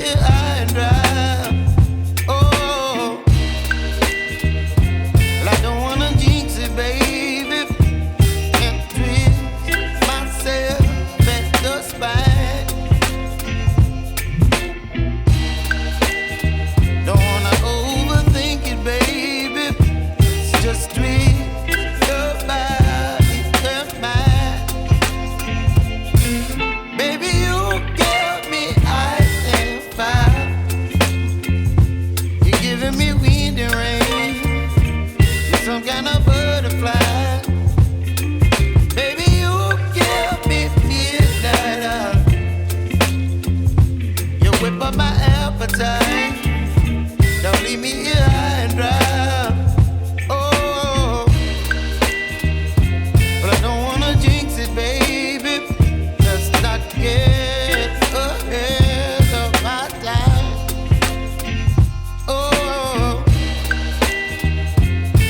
here high and dry. Oh, well, I don't wanna jinx it, baby, and twist myself at the spine. Don't wanna overthink it, baby. It's just twist your body and mine. Baby, you give me ice and fire. You're giving me wind and rain. You're some kind of butterfly. Baby, you give me midnight. You whip up my appetite. Don't leave me here high and dry. Oh, but I don't wanna jinx it, baby. Let's not get ahead of my time. Oh,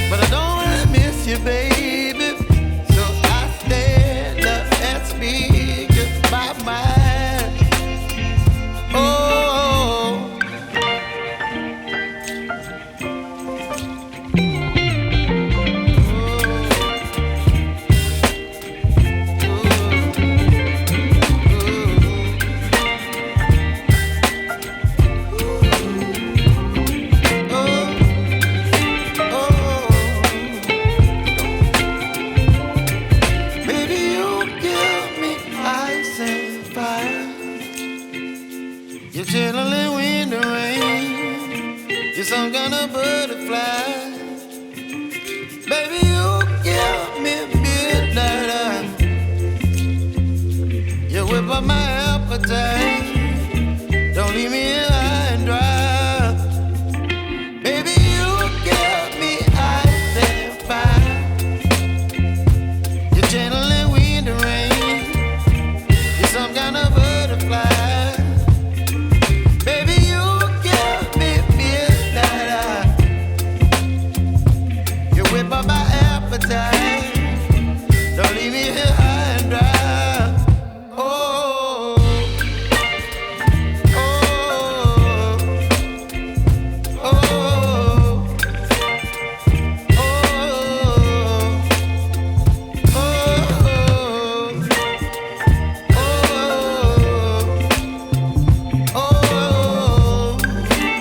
but I don't wanna miss you, baby. So I stand up and speak just my mind. Oh. Baby, you give me ice and fire. You're channeling wind and rain. You're some kind of butterfly. Baby, you give me midnight. You whip up my appetite. Don't leave me here high and dry. Baby, you give me ice and fire. You're channeling wind and rain. You're some kind of butterfly. Baby, you give me midnight. You whip up my appetite.